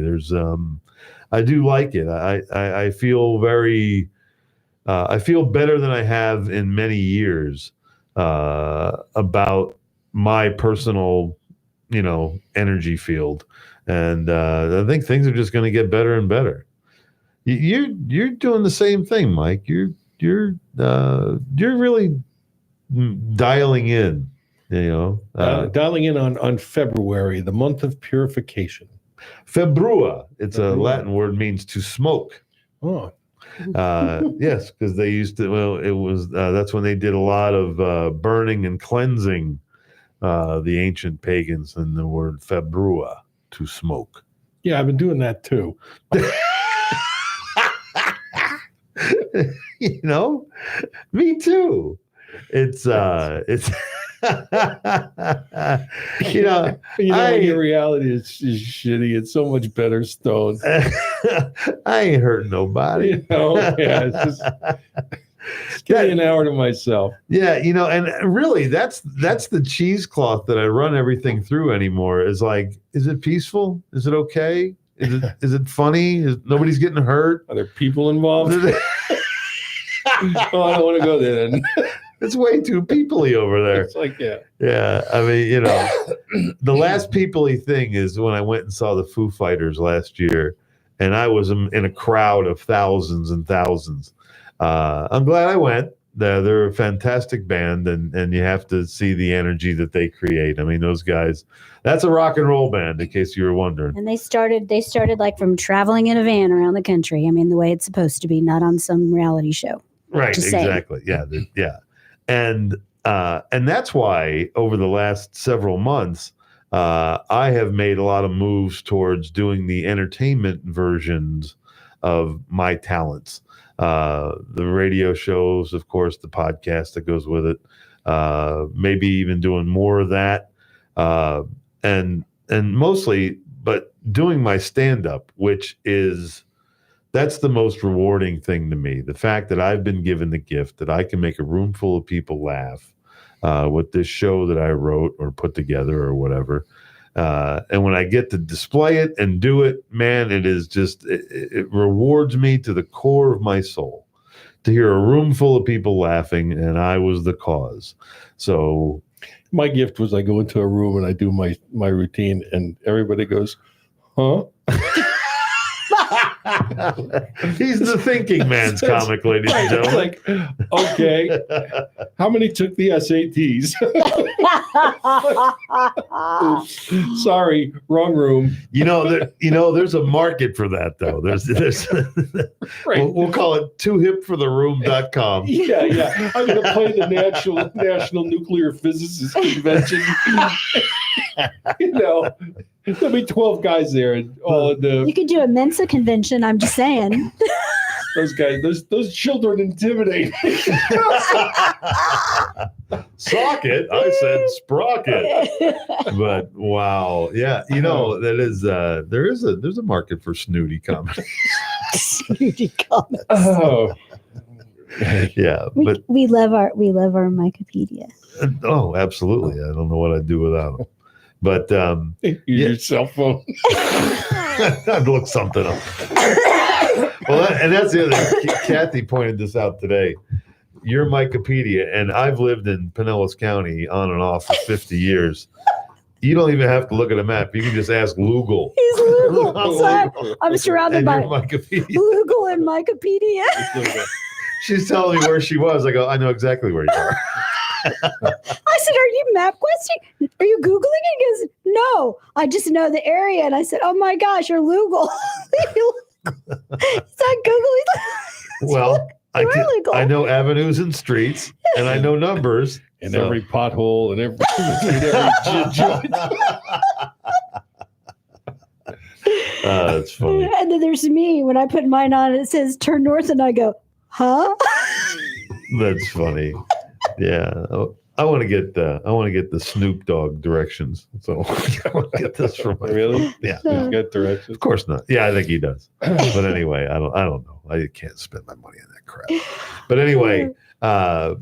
I do like it. I feel I feel better than I have in many years about my personal, energy field. And I think things are just going to get better and better. You're doing the same thing, Mike. You're really dialing in. Dialing in on February, the month of purification. Februa. It's a Latin word, means to smoke. Oh. Yes, because they used to. Well, it was that's when they did a lot of burning and cleansing. The ancient pagans, and the word februa, to smoke. Yeah, I've been doing that too. Me too. It's your reality is shitty. It's so much better stoned. I ain't hurting nobody. It's give me an hour to myself. Yeah, and really that's the cheesecloth that I run everything through anymore. Is like, is it peaceful? Is it okay? Is it funny? Nobody's getting hurt? Are there people involved? I don't want to go there then. It's way too people-y over there. It's like, yeah. Yeah, I mean, the last people-y thing is when I went and saw the Foo Fighters last year, and I was in a crowd of thousands and thousands. I'm glad I went. They're a fantastic band, and you have to see the energy that they create. I mean, those guys, that's a rock and roll band, in case you were wondering. And they started like from traveling in a van around the country. I mean, the way it's supposed to be, not on some reality show. Right, exactly. Yeah, yeah. And that's why over the last several months, I have made a lot of moves towards doing the entertainment versions of my talents. The radio shows, of course, the podcast that goes with it, maybe even doing more of that. And mostly, but doing my stand-up, that's the most rewarding thing to me. The fact that I've been given the gift that I can make a room full of people laugh with this show that I wrote or put together or whatever. And when I get to display it and do it, man, it is just, it rewards me to the core of my soul to hear a room full of people laughing, and I was the cause. So my gift was I go into a room and I do my routine, and everybody goes, huh? He's the thinking man's comic, ladies and gentlemen. It's like, okay, how many took the SATs? Oops, sorry, wrong room. There's a market for that, though. There's right. we'll call it toohipfortheroom.com. Yeah. I'm going to play the National Nuclear Physicists Convention. There'll be 12 guys there, and all of the. You could do a Mensa convention. I'm just saying. Those guys, those children intimidate. Socket, I said sprocket. But wow, yeah, there's a market for snooty comedy. Snooty comics. Oh, yeah, but we love our Wikipedia. Oh, absolutely. I don't know what I'd do without them. But your cell phone. I'd look something up. Well, and that's the other thing. Kathy pointed this out today. Your Wikipedia, and I've lived in Pinellas County on and off for 50 years. You don't even have to look at a map. You can just ask Google. He's Google. I'm surrounded by Wikipedia. Google and Wikipedia. She's telling me where she was. I go, I know exactly where you are. I said, "Are you MapQuesting? Are you Googling it?" He goes, "No, I just know the area." And I said, "Oh my gosh, you're Lugal." It's not Google. Well, I know avenues and streets, and I know numbers. And every pothole and every joint. That's funny. And then there's me. When I put mine on, it says turn north, and I go, "Huh?" That's funny. Yeah. I want to get the Snoop Dogg directions. So I want to get this from my Really? Yeah. He's got directions. Of course not. Yeah, I think he does. But anyway, I don't know. I can't spend my money on that crap. But anyway, but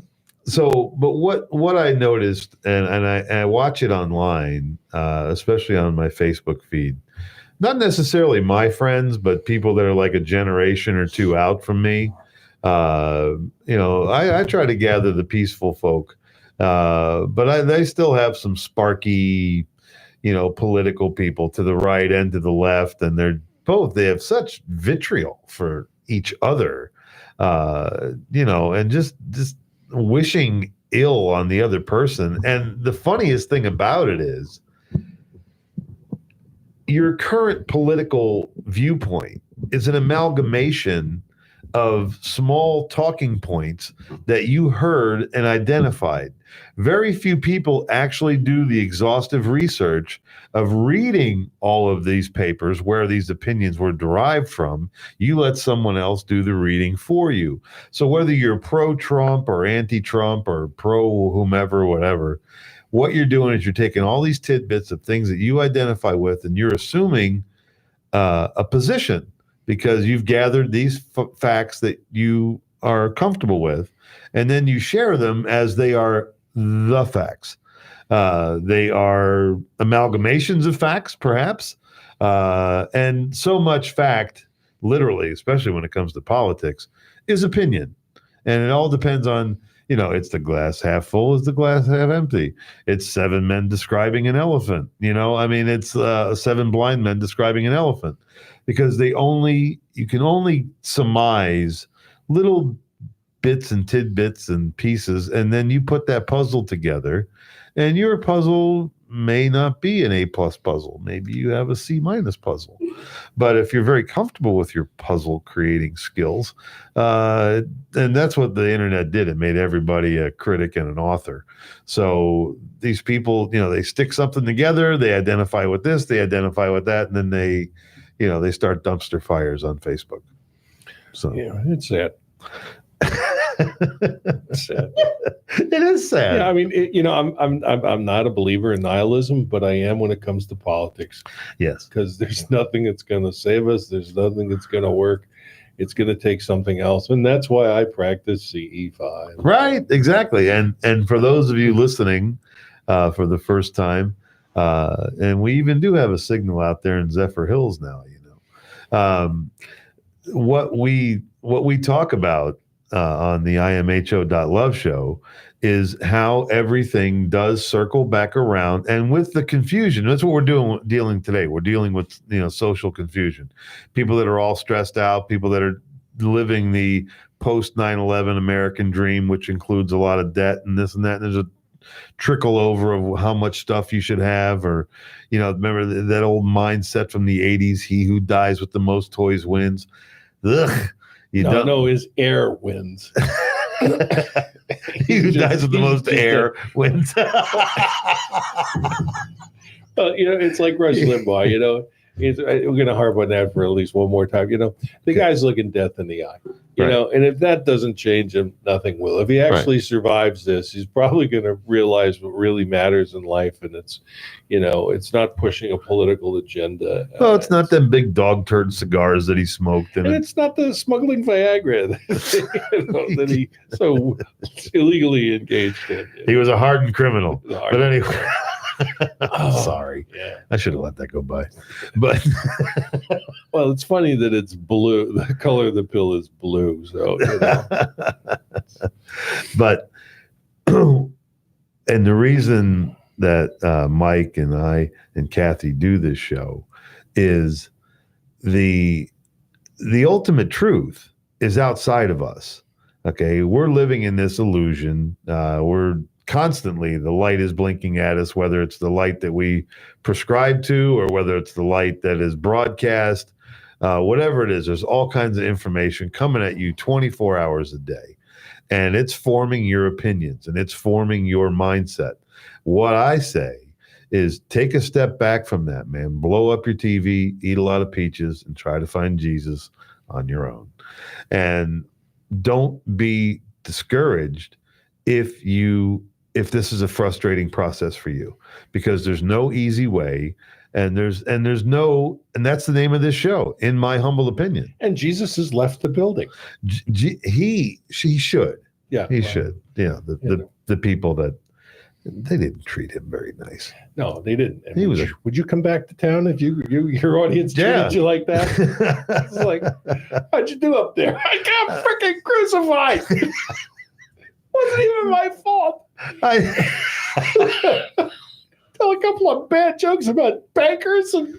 what I noticed, and I watch it online, especially on my Facebook feed, not necessarily my friends, but people that are like a generation or two out from me. I try to gather the peaceful folk, but they still have some sparky, political people to the right and to the left, and they have such vitriol for each other, and just wishing ill on the other person. And the funniest thing about it is your current political viewpoint is an amalgamation of small talking points that you heard and identified. Very few people actually do the exhaustive research of reading all of these papers where these opinions were derived from. You let someone else do the reading for you. So whether you're pro-Trump or anti-Trump or pro whomever, whatever, what you're doing is you're taking all these tidbits of things that you identify with, and you're assuming a position, because you've gathered these facts that you are comfortable with, and then you share them as they are the facts. They are amalgamations of facts, perhaps, and so much fact, literally, especially when it comes to politics, is opinion. And it all depends on, it's the glass half full, is the glass half empty. It's 7 men describing an elephant. It's 7 blind men describing an elephant. Because you can only surmise little bits and tidbits and pieces, and then you put that puzzle together, and your puzzle may not be an A+ puzzle. Maybe you have a C- puzzle. But if you're very comfortable with your puzzle creating skills, and that's what the internet did. It made everybody a critic and an author. So these people, they stick something together, they identify with this, they identify with that, and then they start dumpster fires on Facebook. So yeah, it's sad. It's sad. It is sad. Yeah, I'm not a believer in nihilism, but I am when it comes to politics. Yes, because there's nothing that's going to save us. There's nothing that's going to work. It's going to take something else, and that's why I practice CE5. Right, exactly. And for those of you listening for the first time. And we even do have a signal out there in Zephyr Hills now, what we talk about on the imho.love show is how everything does circle back around, and with the confusion. That's what we're dealing today. We're dealing with, social confusion. People that are all stressed out, people that are living the post 9/11 American dream, which includes a lot of debt and this and that. And there's a trickle over of how much stuff you should have, or remember that old mindset from the 80s, he who dies with the most toys wins. Ugh, his heir wins. He who dies with the most air wins. It's like Rush Limbaugh. We're going to harp on that for at least one more time. The guy's looking death in the eye. And if that doesn't change him, nothing will. If he actually survives this, he's probably going to realize what really matters in life, and it's not pushing a political agenda. Well, it's not them big dog turd cigars that he smoked, and it's not the smuggling Viagra that he so illegally engaged in. He was a hardened criminal. But anyway. Sorry. Yeah. I should have let that go by. But well, it's funny that it's blue. The color of the pill is blue. So but and the reason that Mike and I and Kathy do this show is the ultimate truth is outside of us. Okay, we're living in this illusion. We're constantly, the light is blinking at us, whether it's the light that we prescribe to or whether it's the light that is broadcast, whatever it is, there's all kinds of information coming at you 24 hours a day. And it's forming your opinions and it's forming your mindset. What I say is take a step back from that, man. Blow up your TV, eat a lot of peaches, and try to find Jesus on your own. And don't be discouraged if this is a frustrating process for you, because there's no easy way, and that's the name of this show, in my humble opinion. And Jesus has left the building. He should. Yeah, he should. Yeah, the people that they didn't treat him very nice. No, they didn't. Would you come back to town if your audience treated you like that? It's like, how'd you do up there? I got freaking crucified. Wasn't even my fault. Tell a couple of bad jokes about bankers and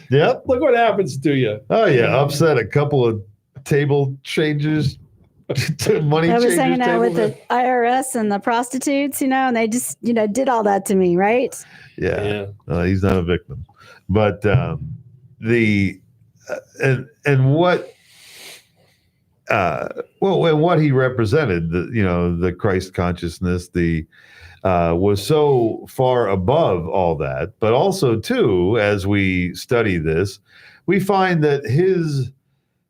yep. Look what happens to you. Oh yeah, upset a couple of table changes. Money I was hanging out with table. the IRS and the prostitutes, and they just, did all that to me, right? Yeah. He's not a victim, but and what he represented, the Christ consciousness, was so far above all that. But also, too, as we study this, we find that his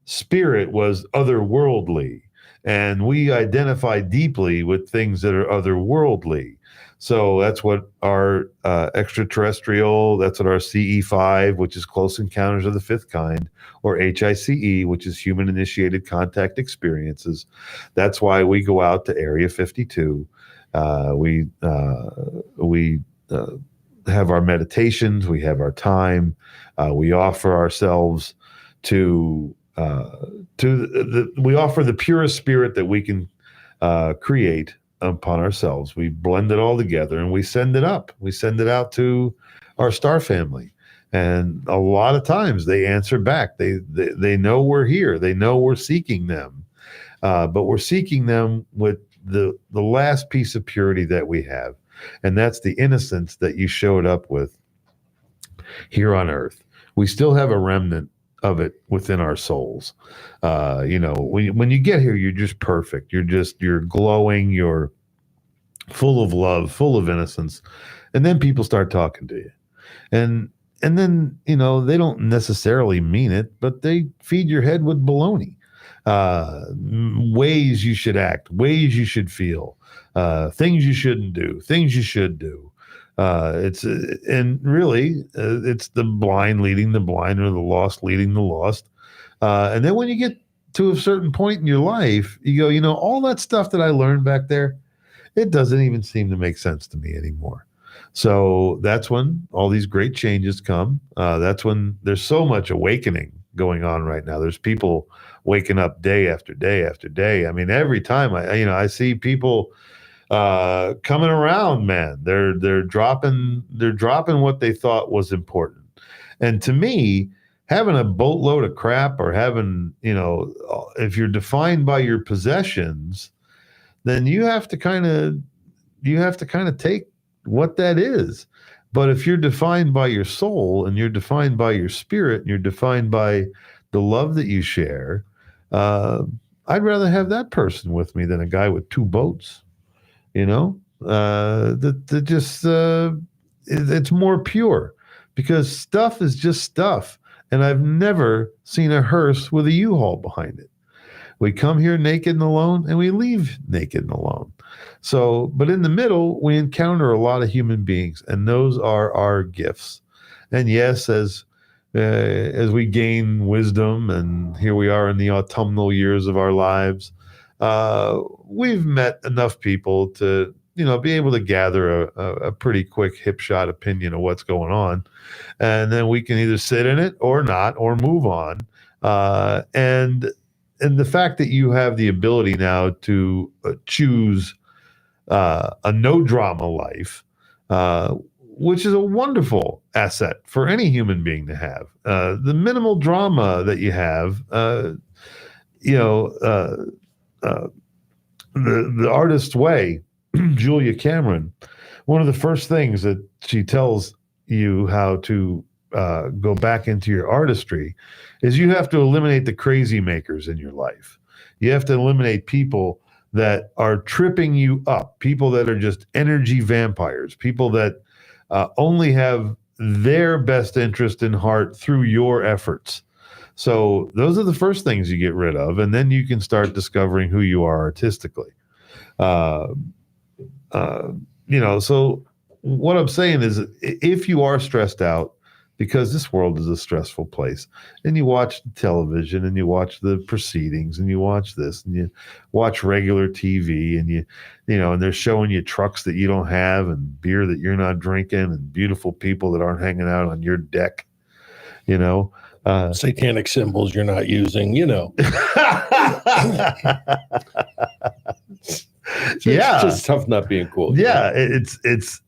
spirit was otherworldly. And we identify deeply with things that are otherworldly. So that's what our extraterrestrial, that's what our CE5, which is Close Encounters of the Fifth Kind, or HICE, which is Human Initiated Contact Experiences. That's why we go out to Area 52. We have our meditations. We have our time. We offer ourselves to we offer the purest spirit that we can create upon ourselves. We blend it all together and we send it up. We send it out to our star family. And a lot of times they answer back. They know we're here. They know we're seeking them. But we're seeking them with the last piece of purity that we have. And that's the innocence that you showed up with here on earth. We still have a remnant of it within our souls. When you get here, you're just perfect. You're glowing, you're full of love, full of innocence. And then people start talking to you. And then, they don't necessarily mean it, but they feed your head with baloney. Ways you should act, ways you should feel, things you shouldn't do, things you should do. It's the blind leading the blind, or the lost leading the lost. And then when you get to a certain point in your life, you go, all that stuff that I learned back there, it doesn't even seem to make sense to me anymore. So that's when all these great changes come. That's when there's so much awakening going on right now. There's people waking up day after day after day. I mean, every time I see people coming around, man, they're dropping what they thought was important. And to me, having a boatload of crap, or having, if you're defined by your possessions, then you have to kind of take what that is. But if you're defined by your soul, and you're defined by your spirit, and you're defined by the love that you share, I'd rather have that person with me than a guy with two boats. It's more pure, because stuff is just stuff. And I've never seen a hearse with a U-Haul behind it. We come here naked and alone, and we leave naked and alone. So, but in the middle, we encounter a lot of human beings, and those are our gifts. And yes, as we gain wisdom, and here we are in the autumnal years of our lives, we've met enough people to, be able to gather a pretty quick hip shot opinion of what's going on. And then we can either sit in it or not, or move on. And the fact that you have the ability now to choose a no drama life, which is a wonderful asset for any human being to have. The minimal drama that you have, the Artist's Way, Julia Cameron, one of the first things that she tells you how to go back into your artistry is you have to eliminate the crazy makers in your life. You have to eliminate people that are tripping you up, people that are just energy vampires, people that only have their best interest in heart through your efforts. So those are the first things you get rid of, and then you can start discovering who you are artistically. So what I'm saying is, if you are stressed out, because this world is a stressful place, and you watch television and you watch the proceedings and you watch this and you watch regular TV and and they're showing you trucks that you don't have and beer that you're not drinking and beautiful people that aren't hanging out on your deck, satanic symbols you're not using, It's just tough not being cool. Yeah, it's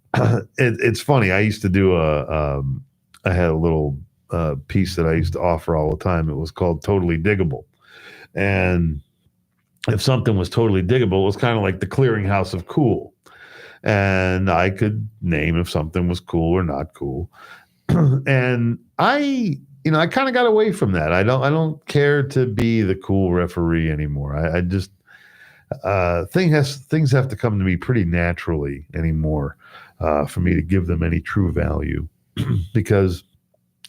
funny. I used to do I had a little piece that I used to offer all the time. It was called Totally Diggable. And if something was totally diggable, it was kind of like the clearinghouse of cool. And I could name if something was cool or not cool. And I kind of got away from that. I don't care to be the cool referee anymore. I just things have to come to me pretty naturally anymore for me to give them any true value. Because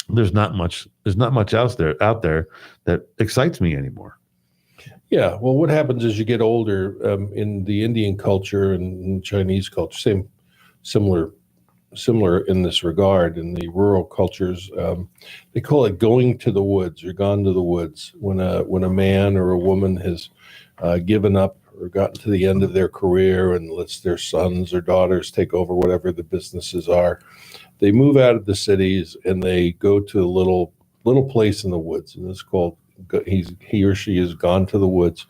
there's not much out there that excites me anymore. Yeah, well, what happens as you get older in the Indian culture and Chinese culture, similar in this regard. In the rural cultures, they call it going to the woods or gone to the woods. When a man or a woman has given up or gotten to the end of their career and lets their sons or daughters take over whatever the businesses are, they move out of the cities and they go to a little place in the woods, and it's called he or she has gone to the woods,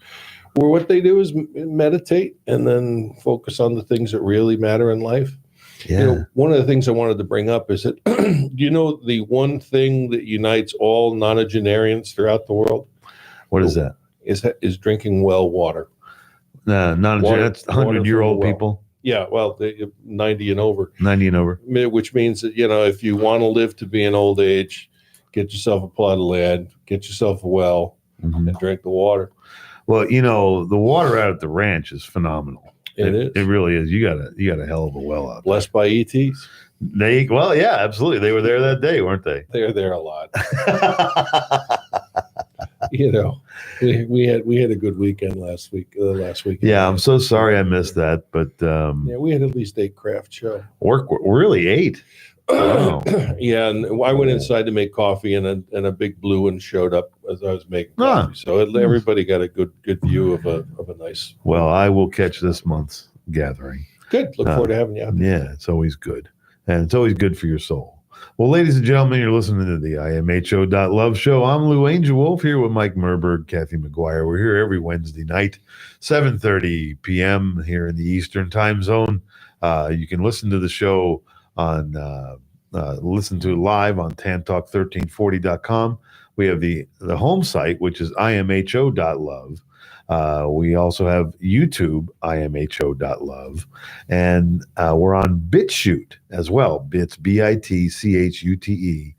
where what they do is meditate and then focus on the things that really matter in life. Yeah. One of the things I wanted to bring up is that the one thing that unites all nonagenarians throughout the world. What is that? Is drinking well water. That's 100-year-old people. Yeah, well, 90 and over. 90 and over. Which means that, if you want to live to be an old age, get yourself a plot of land, get yourself a well, and drink the water. Well, the water out at the ranch is phenomenal. It is. It really is. You got a hell of a well out there. Blessed by ETs. Yeah, absolutely. They were there that day, weren't they? They're there a lot. We had a good weekend last week. Yeah, I'm so sorry I missed that, but we had at least 8 craft show. Really 8? Wow. Yeah, and I went inside to make coffee, and a big blue one showed up as I was making coffee. So everybody got a good view of a nice. Well, I will catch this month's gathering. Good. Look forward to having you out there. Yeah, it's always good, and it's always good for your soul. Well, ladies and gentlemen, you're listening to the imho.love show. I'm Lou Angelwolf here with Mike Murburg, Kathy McGuire. We're here every Wednesday night, 7:30 p.m. here in the Eastern Time Zone. You can listen to the show listen to it live on tantalk1340.com. We have the home site, which is imho.love. We also have YouTube, imho.love, and we're on BitChute as well. It's BITCHUTE.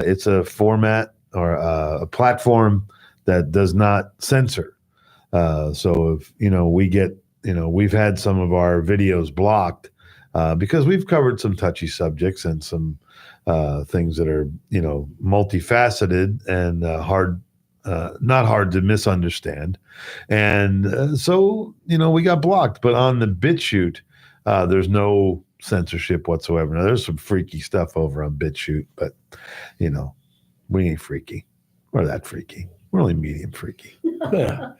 It's a format or a platform that does not censor. So if we've had some of our videos blocked because we've covered some touchy subjects and some things that are multifaceted and not hard to misunderstand. And so, we got blocked. But on the BitChute, there's no censorship whatsoever. Now, there's some freaky stuff over on BitChute, but, we ain't freaky. We're that freaky. We're only medium freaky. Yeah.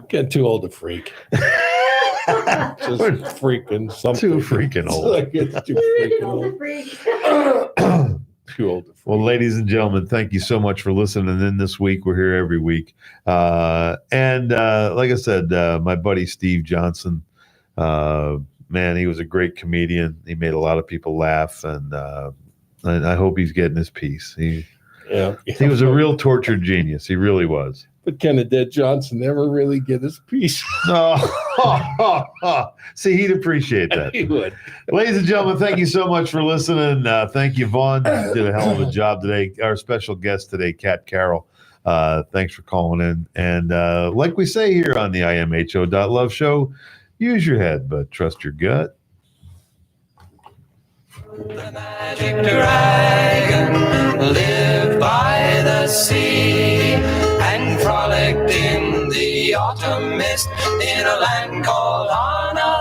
Getting too old to freak. Just freaking something. Too freaking old. It's too freaking old. Too old. Well, ladies and gentlemen, thank you so much for listening in this week. We're here every week. And like I said, my buddy Steve Johnson, man, he was a great comedian. He made a lot of people laugh, and I hope he's getting his piece. He was a real tortured genius. He really was. But can a dead Johnson never really get his piece? No. See, he'd appreciate that. He would. Ladies and gentlemen, thank you so much for listening. Thank you, Vaughn. You did a hell of a job today. Our special guest today, Kat Carroll. Thanks for calling in. And like we say here on the imho.love show, use your head, but trust your gut. The magic dragon lived by the sea and frolicked in the autumn mist in a land called Anna.